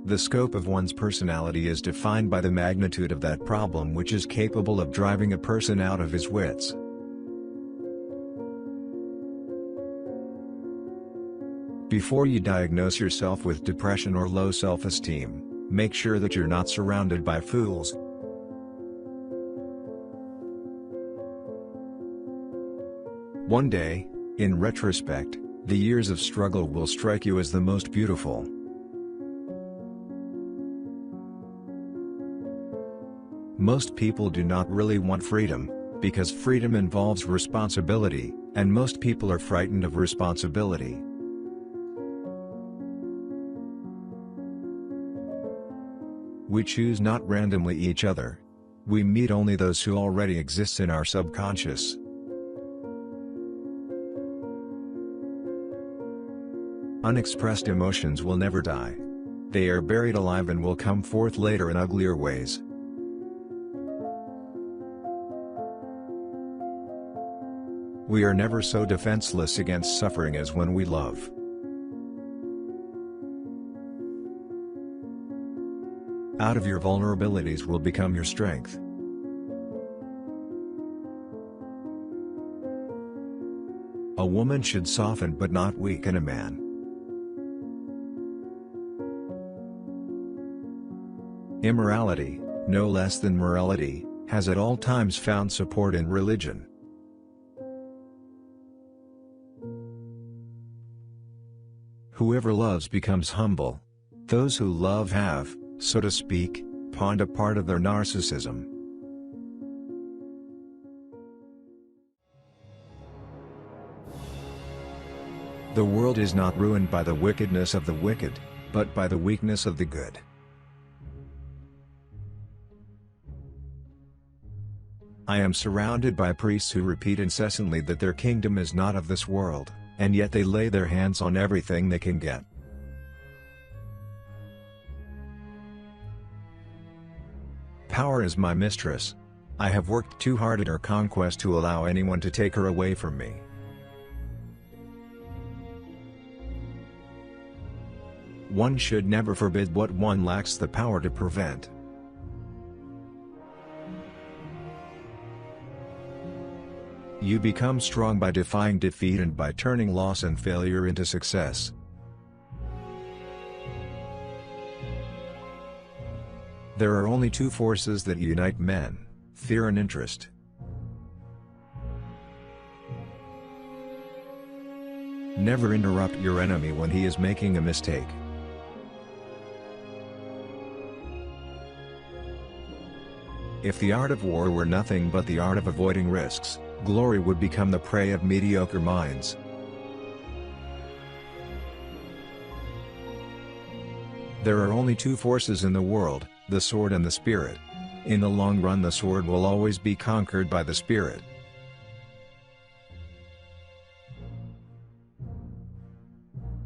The scope of one's personality is defined by the magnitude of that problem which is capable of driving a person out of his wits. Before you diagnose yourself with depression or low self-esteem, make sure that you're not surrounded by fools. One day, in retrospect, the years of struggle will strike you as the most beautiful. Most people do not really want freedom, because freedom involves responsibility, and most people are frightened of responsibility. We choose not randomly each other. We meet only those who already exist in our subconscious. Unexpressed emotions will never die. They are buried alive and will come forth later in uglier ways. We are never so defenseless against suffering as when we love. Out of your vulnerabilities will become your strength. A woman should soften but not weaken a man. Immorality, no less than morality, has at all times found support in religion. Whoever loves becomes humble. Those who love have, so to speak, pawned a part of their narcissism. The world is not ruined by the wickedness of the wicked, but by the weakness of the good. I am surrounded by priests who repeat incessantly that their kingdom is not of this world, and yet they lay their hands on everything they can get. Power is my mistress. I have worked too hard at her conquest to allow anyone to take her away from me. One should never forbid what one lacks the power to prevent. You become strong by defying defeat and by turning loss and failure into success. There are only two forces that unite men: fear and interest. Never interrupt your enemy when he is making a mistake. If the art of war were nothing but the art of avoiding risks, glory would become the prey of mediocre minds. There are only two forces in the world, the sword and the spirit. In the long run, the sword will always be conquered by the spirit.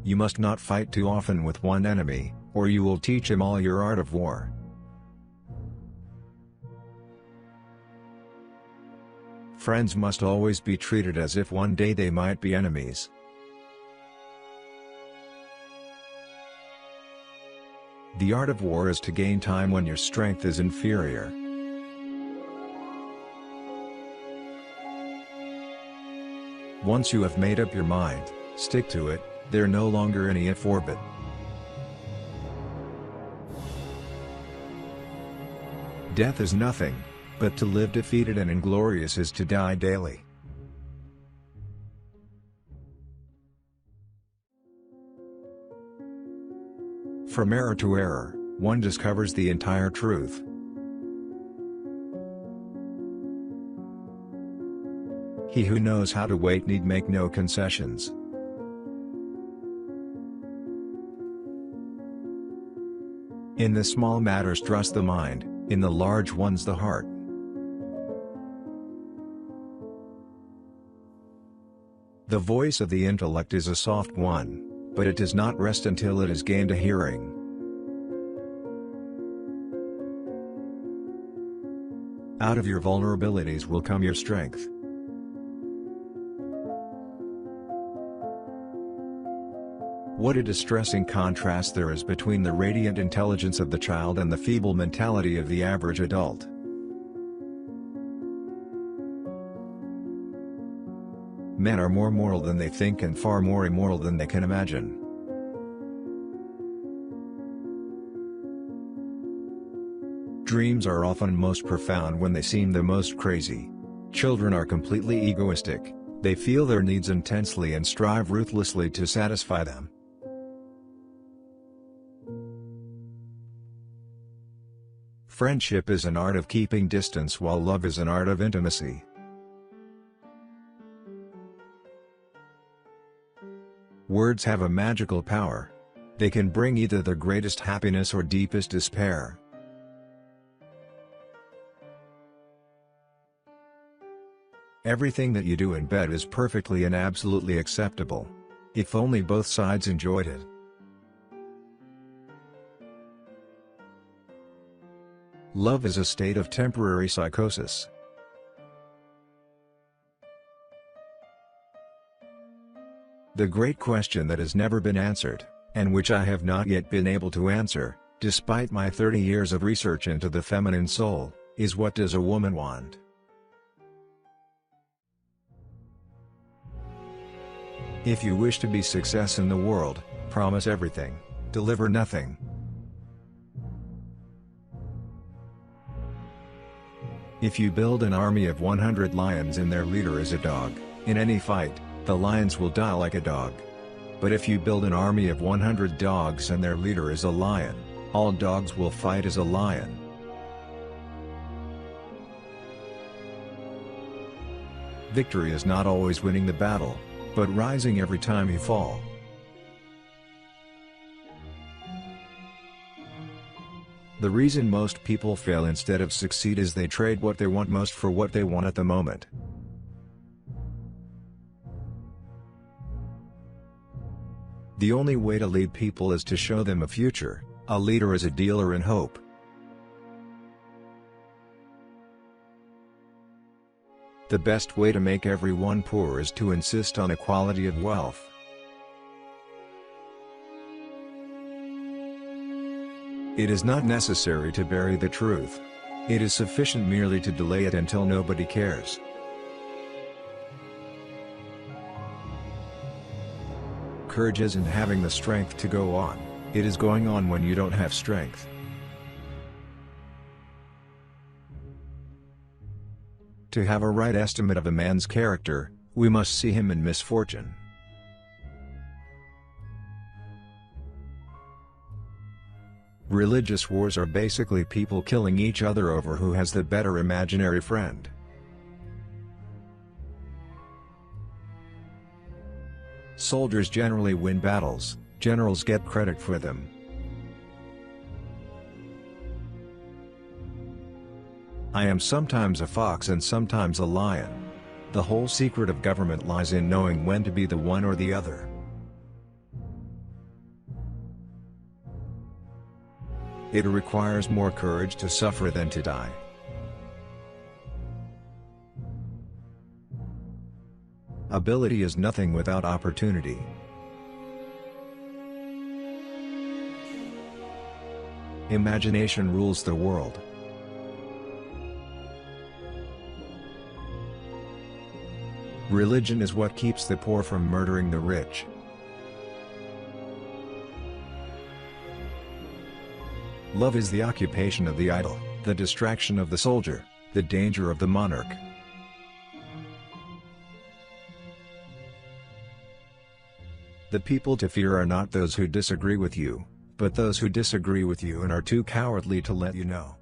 You must not fight too often with one enemy, or you will teach him all your art of war. Friends must always be treated as if one day they might be enemies. The art of war is to gain time when your strength is inferior. Once you have made up your mind, stick to it. There no longer any if or but. Death is nothing, but to live defeated and inglorious is to die daily. From error to error, one discovers the entire truth. He who knows how to wait need make no concessions. In the small matters trust the mind, in the large ones the heart. The voice of the intellect is a soft one, but it does not rest until it has gained a hearing. Out of your vulnerabilities will come your strength. What a distressing contrast there is between the radiant intelligence of the child and the feeble mentality of the average adult. Men are more moral than they think and far more immoral than they can imagine. Dreams are often most profound when they seem the most crazy. Children are completely egoistic, they feel their needs intensely and strive ruthlessly to satisfy them. Friendship is an art of keeping distance while love is an art of intimacy. Words have a magical power. They can bring either the greatest happiness or deepest despair. Everything that you do in bed is perfectly and absolutely acceptable. If only both sides enjoyed it. Love is a state of temporary psychosis. The great question that has never been answered, and which I have not yet been able to answer, despite my 30 years of research into the feminine soul, is what does a woman want? If you wish to be success in the world, promise everything, deliver nothing. If you build an army of 100 lions and their leader is a dog, in any fight, the lions will die like a dog. But if you build an army of 100 dogs and their leader is a lion, all dogs will fight as a lion. Victory is not always winning the battle, but rising every time you fall. The reason most people fail instead of succeed is they trade what they want most for what they want at the moment. The only way to lead people is to show them a future. A leader is a dealer in hope. The best way to make everyone poor is to insist on equality of wealth. It is not necessary to bury the truth. It is sufficient merely to delay it until nobody cares. Courage isn't having the strength to go on, it is going on when you don't have strength. To have a right estimate of a man's character, we must see him in misfortune. Religious wars are basically people killing each other over who has the better imaginary friend. Soldiers generally win battles, generals get credit for them. I am sometimes a fox and sometimes a lion. The whole secret of government lies in knowing when to be the one or the other. It requires more courage to suffer than to die. Ability is nothing without opportunity. Imagination rules the world. Religion is what keeps the poor from murdering the rich. Love is the occupation of the idle, the distraction of the soldier, the danger of the monarch. The people to fear are not those who disagree with you, but those who disagree with you and are too cowardly to let you know.